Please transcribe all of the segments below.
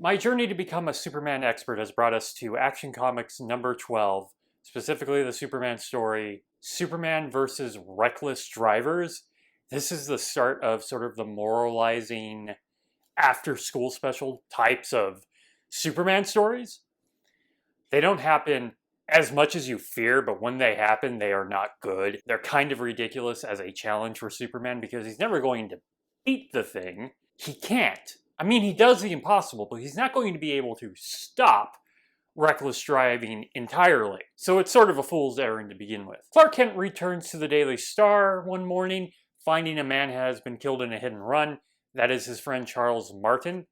My journey to become a Superman expert has brought us to Action Comics number 12, specifically the Superman story, Superman versus Reckless Drivers. This is the start of sort of the moralizing after school special types of Superman stories. They don't happen as much as you fear, but when they happen, they are not good. They're kind of ridiculous as a challenge for Superman because he's never going to beat the thing. He can't. I mean, he does the impossible, but he's not going to be able to stop reckless driving entirely. So it's sort of a fool's errand to begin with. Clark Kent returns to the Daily Star one morning, finding a man has been killed in a hit and run. That is his friend Charles Martin.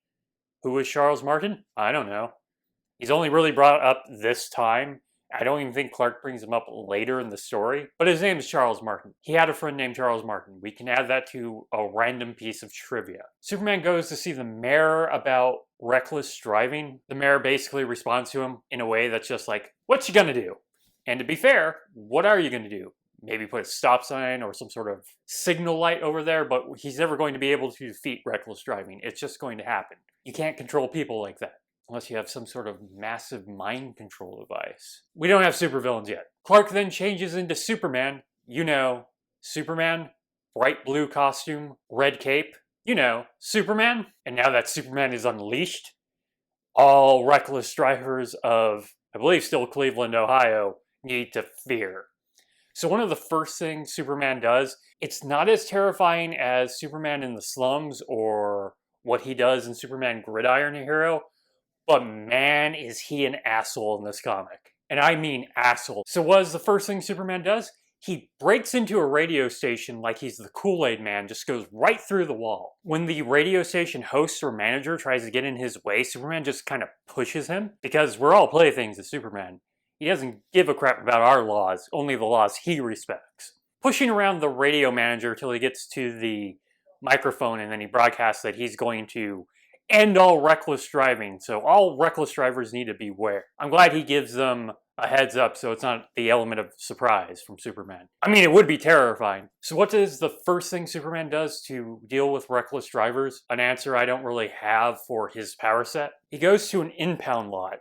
Who is Charles Martin? I don't know. He's only really brought up this time. I don't even think Clark brings him up later in the story, but his name is Charles Martin. He had a friend named Charles Martin. We can add that to a random piece of trivia. Superman goes to see the mayor about reckless driving. The mayor basically responds to him in a way that's just like, what you gonna do? And to be fair, what are you gonna do? Maybe put a stop sign or some sort of signal light over there, but he's never going to be able to defeat reckless driving. It's just going to happen. You can't control people like that unless you have some sort of massive mind control device. We don't have supervillains yet. Clark then changes into Superman. You know, Superman, bright blue costume, red cape. You know, Superman. And now that Superman is unleashed, all reckless drivers of, I believe still Cleveland, Ohio, need to fear. So one of the first things Superman does, it's not as terrifying as Superman in the slums or what he does in Superman Gridiron Hero, but man, is he an asshole in this comic. And I mean asshole. So what is the first thing Superman does? He breaks into a radio station like he's the Kool-Aid man, just goes right through the wall. When the radio station host or manager tries to get in his way, Superman just kind of pushes him, because we're all playthings to Superman. He doesn't give a crap about our laws, only the laws he respects. Pushing around the radio manager till he gets to the microphone, and then he broadcasts that he's going to end all reckless driving, so all reckless drivers need to beware. I'm glad he gives them a heads up so it's not the element of surprise from Superman. I mean, it would be terrifying. So what is the first thing Superman does to deal with reckless drivers? An answer I don't really have for his power set. He goes to an impound lot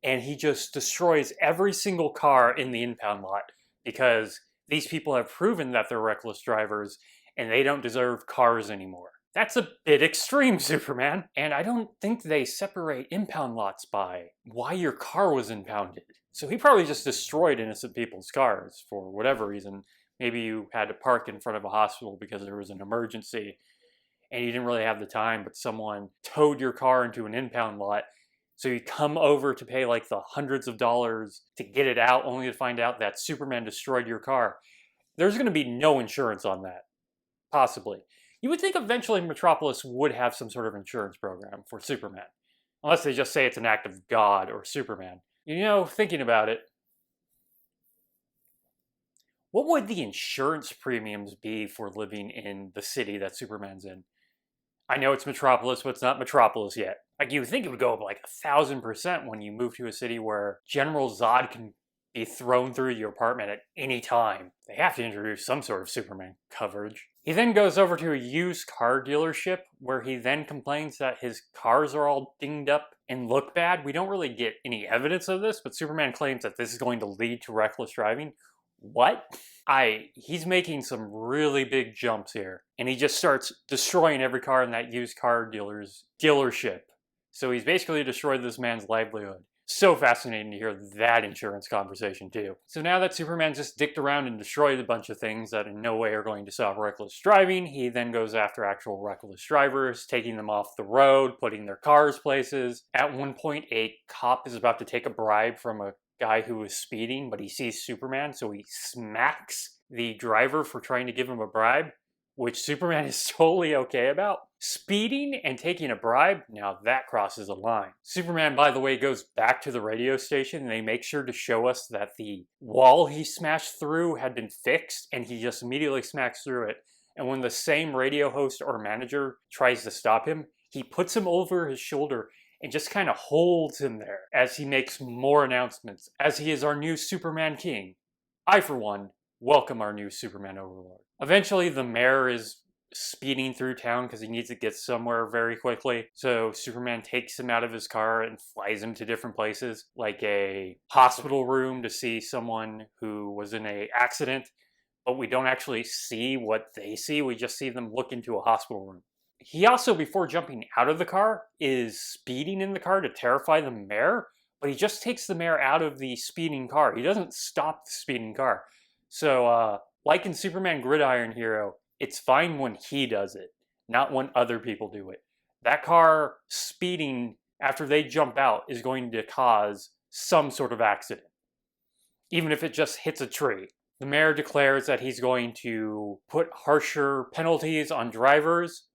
and he just destroys every single car in the impound lot because these people have proven that they're reckless drivers and they don't deserve cars anymore. That's a bit extreme, Superman. And I don't think they separate impound lots by why your car was impounded. So he probably just destroyed innocent people's cars for whatever reason. Maybe you had to park in front of a hospital because there was an emergency and you didn't really have the time, but someone towed your car into an impound lot. So you come over to pay like the hundreds of dollars to get it out, only to find out that Superman destroyed your car. There's going to be no insurance on that. Possibly. You would think eventually Metropolis would have some sort of insurance program for Superman. Unless they just say it's an act of God or Superman. You know, thinking about it, what would the insurance premiums be for living in the city that Superman's in? I know it's Metropolis, but it's not Metropolis yet. Like, you would think it would go up like 1,000% when you move to a city where General Zod can be thrown through your apartment at any time. They have to introduce some sort of Superman coverage. He then goes over to a used car dealership where he then complains that his cars are all dinged up and look bad. We don't really get any evidence of this, but Superman claims that this is going to lead to reckless driving. What? He's making some really big jumps here. And he just starts destroying every car in that used car dealer's dealership. So he's basically destroyed this man's livelihood. So fascinating to hear that insurance conversation too. So now that Superman just dicked around and destroyed a bunch of things that in no way are going to stop reckless driving, he then goes after actual reckless drivers, taking them off the road, putting their cars places. At one point, a cop is about to take a bribe from a guy who was speeding, but he sees Superman, so he smacks the driver for trying to give him a bribe, which Superman is totally okay about. Speeding and taking a bribe, now that crosses a line. Superman, by the way, goes back to the radio station and they make sure to show us that the wall he smashed through had been fixed and he just immediately smacks through it. And when the same radio host or manager tries to stop him, he puts him over his shoulder and just kind of holds him there as he makes more announcements, as he is our new Superman King. I, for one, welcome our new Superman Overlord. Eventually, the mayor is speeding through town because he needs to get somewhere very quickly. So Superman takes him out of his car and flies him to different places, like a hospital room to see someone who was in an accident, but we don't actually see what they see. We just see them look into a hospital room. He also, before jumping out of the car, is speeding in the car to terrify the mayor, but he just takes the mayor out of the speeding car. He doesn't stop the speeding car. So, like in Superman Gridiron Hero, it's fine when he does it, not when other people do it. That car speeding after they jump out is going to cause some sort of accident, even if it just hits a tree. The mayor declares that he's going to put harsher penalties on drivers.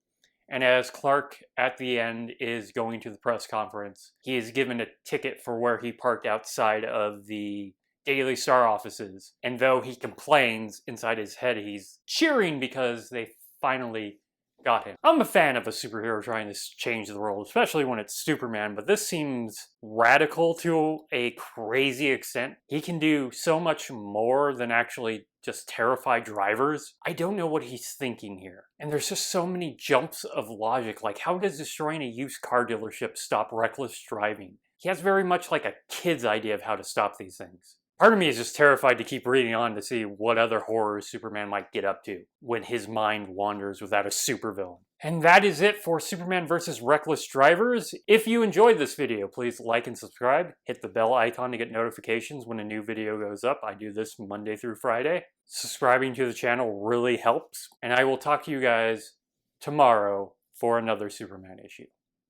And as Clark at the end is going to the press conference, he is given a ticket for where he parked outside of the Daily Star offices. And though he complains inside his head, he's cheering because they finally got him. I'm a fan of a superhero trying to change the world, especially when it's Superman, but this seems radical to a crazy extent. He can do so much more than actually just terrify drivers. I don't know what he's thinking here. And there's just so many jumps of logic, like how does destroying a used car dealership stop reckless driving? He has very much like a kid's idea of how to stop these things. Part of me is just terrified to keep reading on to see what other horrors Superman might get up to when his mind wanders without a supervillain. And that is it for Superman vs. Reckless Drivers. If you enjoyed this video, please like and subscribe. Hit the bell icon to get notifications when a new video goes up. I do this Monday through Friday. Subscribing to the channel really helps. And I will talk to you guys tomorrow for another Superman issue.